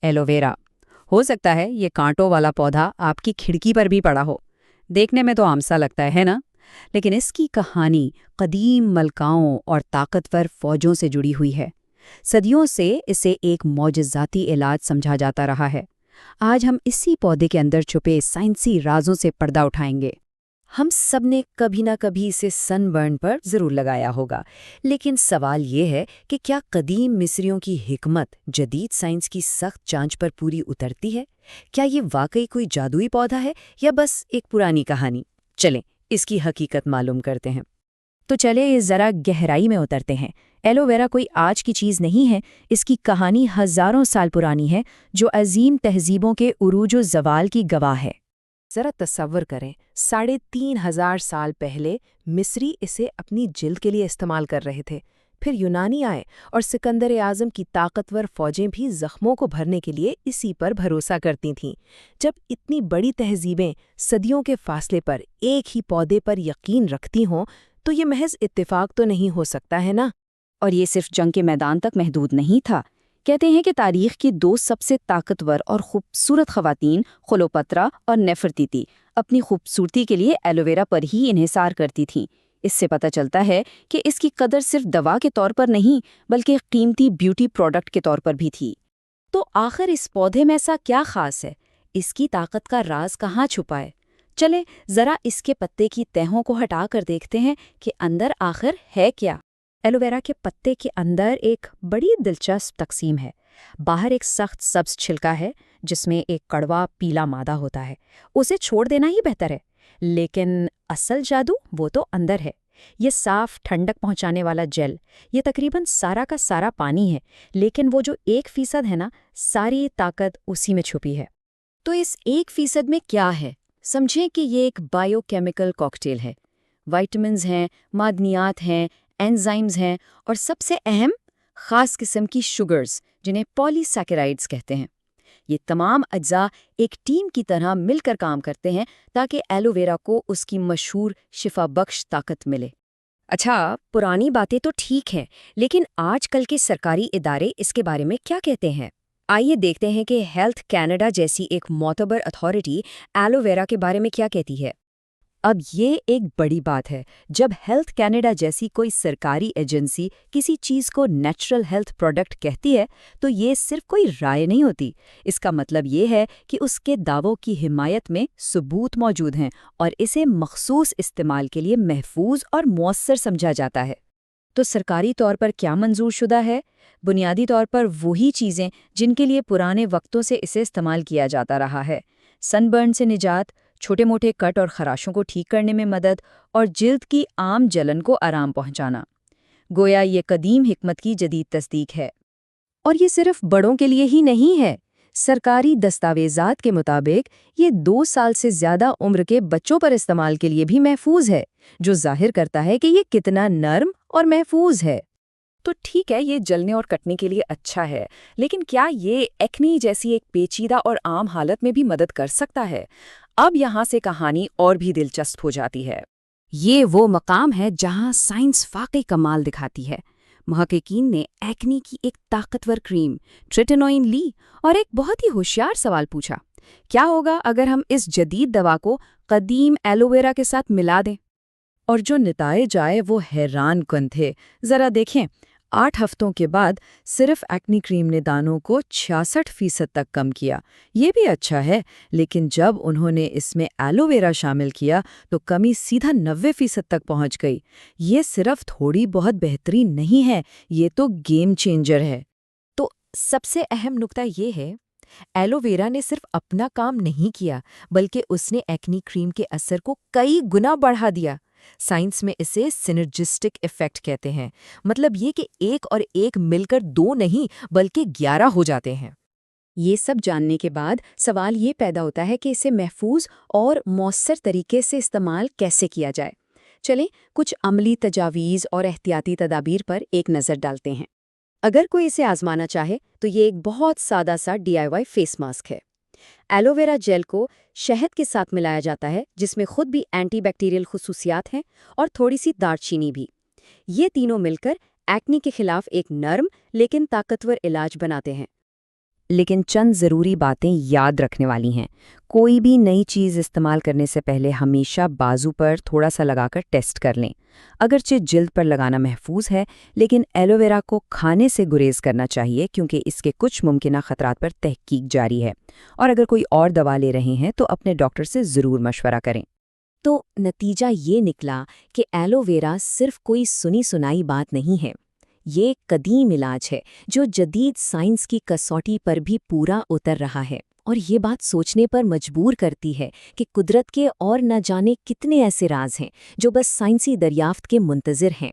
Aloe vera. हो सकता है ये कांटों वाला पौधा आपकी खिड़की पर भी पड़ा हो। देखने में तो आम सा लगता है ना? लेकिन इसकी कहानी कदीम मलकाओं और ताकतवर फौजों से जुड़ी हुई है। सदियों से इसे एक मौजज़ाती इलाज समझा जाता रहा है। आज हम इसी पौधे के अंदर छुपे साइंसी राजों से पर्दा उठाएंगे। हम सब ने कभी ना कभी इसे सनबर्न पर जरूर लगाया होगा, लेकिन सवाल ये है कि क्या कदीम मिस्रियों की हिकमत जदीद साइंस की सख्त जांच पर पूरी उतरती है? क्या ये वाकई कोई जादुई पौधा है या बस एक पुरानी कहानी? चलें, इसकी हकीकत मालूम करते हैं। तो चले ज़रा गहराई में उतरते हैं। एलोवेरा कोई आज की चीज़ नहीं है, इसकी कहानी हज़ारों साल पुरानी है, जो अजीम तहजीबों के उरूज ज़वाल की गवाह है। जरा तसव्वुर करें, 3,500 साल पहले मिस्री इसे अपनी जिल्द के लिए इस्तेमाल कर रहे थे। फिर यूनानी आए और सिकंदर आज़म की ताकतवर फौजें भी जख्मों को भरने के लिए इसी पर भरोसा करती थीं। जब इतनी बड़ी तहजीबें सदियों के फासले पर एक ही पौधे पर यकीन रखती हों, तो ये महज इत्तेफाक तो नहीं हो सकता है ना? और ये सिर्फ जंग के मैदान तक महदूद नहीं था। कहते हैं कि तारीख की दो सबसे ताकतवर और खूबसूरत खवातीन क्लोपत्रा और नेफरतीती अपनी खूबसूरती के लिए एलोवेरा पर ही इन्हिसार करती थीं। इससे पता चलता है कि इसकी कदर सिर्फ दवा के तौर पर नहीं, बल्कि एक कीमती ब्यूटी प्रोडक्ट के तौर पर भी थी। तो आखिर इस पौधे में ऐसा क्या खास है? इसकी ताकत का राज कहाँ छुपा है? चले जरा इसके पत्ते की तहों को हटाकर देखते हैं कि अंदर आखिर है क्या। एलोवेरा के पत्ते के अंदर एक बड़ी दिलचस्प तकसीम है। बाहर एक सख्त सब्ज छिलका है जिसमें एक कड़वा पीला मादा होता है। उसे छोड़ देना ही बेहतर है। लेकिन असल जादू वो तो अंदर है। ये साफ ठंडक पहुंचाने वाला जेल, ये तकरीबन सारा का सारा पानी है, लेकिन वो जो 1% है ना, सारी ताकत उसी में छुपी है। तो इस 1% में क्या है? समझें कि ये एक बायोकेमिकल कॉकटेल है। विटामिन्स हैं, मादनियात हैं, एंजाइम्स हैं और सबसे अहम खास किस्म की शुगर्स, जिन्हें पॉलीसैकेराइड्स कहते हैं। ये तमाम अज्जा एक टीम की तरह मिलकर काम करते हैं ताकि एलोवेरा को उसकी मशहूर शिफा बख्श ताकत मिले। अच्छा, पुरानी बातें तो ठीक हैं, लेकिन आजकल के सरकारी इदारे इसके बारे में क्या कहते हैं? आइए देखते हैं कि हेल्थ कनाडा जैसी एक मोतबर अथॉरिटी एलोवेरा के बारे में क्या कहती है। अब ये एक बड़ी बात है। जब हेल्थ कनाडा जैसी कोई सरकारी एजेंसी किसी चीज़ को नेचुरल हेल्थ प्रोडक्ट कहती है, तो ये सिर्फ कोई राय नहीं होती। इसका मतलब ये है कि उसके दावों की हिमायत में सबूत मौजूद हैं और इसे मखसूस इस्तेमाल के लिए महफूज और मौसर समझा जाता है। तो सरकारी तौर पर क्या मंजूर शुदा है? बुनियादी तौर पर वही चीज़ें जिनके लिए पुराने वक्तों से इसे इस्तेमाल किया जाता रहा है। सनबर्न से निजात, छोटे मोटे कट और खराशों को ठीक करने में मदद और जिल्द की आम जलन को आराम पहुंचाना। गोया ये कदीम हिकमत की जदीद तस्दीक है। और ये सिर्फ बड़ों के लिए ही नहीं है। सरकारी दस्तावेजात के मुताबिक ये 2 साल से ज़्यादा उम्र के बच्चों पर इस्तेमाल के लिए भी महफूज है, जो जाहिर करता है कि ये कितना नर्म और महफूज है। तो ठीक है, ये जलने और कटने के लिए अच्छा है, लेकिन क्या ये एक्नी जैसी एक पेचीदा और आम हालत में भी मदद कर सकता है? अब यहाँ से कहानी और भी दिलचस्प हो जाती है। ये वो मकाम है जहाँ साइंस वाकई कमाल दिखाती है। महक़क़ीन ने एक्नी की एक ताकतवर क्रीम ट्रिटेनोइन ली और एक बहुत ही होशियार सवाल पूछा, क्या होगा अगर हम इस जदीद दवा को कदीम एलोवेरा के साथ मिला दें? और जो नतीजे आए वो हैरान कुन थे। ज़रा देखें, 8 हफ्तों के बाद सिर्फ एक्नी क्रीम ने दानों को 66% तक कम किया। ये भी अच्छा है, लेकिन जब उन्होंने इसमें एलोवेरा शामिल किया तो कमी सीधा 90% तक पहुंच गई। ये सिर्फ थोड़ी बहुत बेहतरीन नहीं है, ये तो गेम चेंजर है। तो सबसे अहम नुक्ता ये है, एलोवेरा ने सिर्फ अपना काम नहीं किया, बल्कि उसने एक्नी क्रीम के असर को कई गुना बढ़ा दिया। साइंस में इसे सिनर्जिस्टिक इफेक्ट कहते हैं। मतलब ये कि एक और एक मिलकर 2 नहीं बल्कि 11 हो जाते हैं। ये सब जानने के बाद सवाल ये पैदा होता है कि इसे महफूज और मौसर तरीके से इस्तेमाल कैसे किया जाए। चलें, कुछ अमली तजावीज़ और एहतियाती तदाबीर पर एक नज़र डालते हैं। अगर कोई इसे आजमाना चाहे तो ये एक बहुत सादा सा DIY फेस मास्क है। एलोवेरा जेल को शहद के साथ मिलाया जाता है, जिसमें खुद भी एंटीबैक्टीरियल खुसूसियात हैं और थोड़ी सी दालचीनी भी। ये तीनों मिलकर एक्नी के खिलाफ एक नर्म लेकिन ताकतवर इलाज बनाते हैं। لیکن چند ضروری باتیں یاد رکھنے والی ہیں۔ کوئی بھی نئی چیز استعمال کرنے سے پہلے ہمیشہ بازو پر تھوڑا سا لگا کر ٹیسٹ کر لیں۔ اگرچہ جلد پر لگانا محفوظ ہے، لیکن ایلو ویرا کو کھانے سے گریز کرنا چاہیے کیونکہ اس کے کچھ ممکنہ خطرات پر تحقیق جاری ہے، اور اگر کوئی اور دوا لے رہے ہیں تو اپنے ڈاکٹر سے ضرور مشورہ کریں۔ تو نتیجہ یہ نکلا کہ ایلو ویرا صرف کوئی سنی سنائی بات نہیں ہے، یہ ایک قدیم علاج ہے جو جدید سائنس کی کسوٹی پر بھی پورا اتر رہا ہے، اور یہ بات سوچنے پر مجبور کرتی ہے کہ قدرت کے اور نہ جانے کتنے ایسے راز ہیں جو بس سائنسی دریافت کے منتظر ہیں۔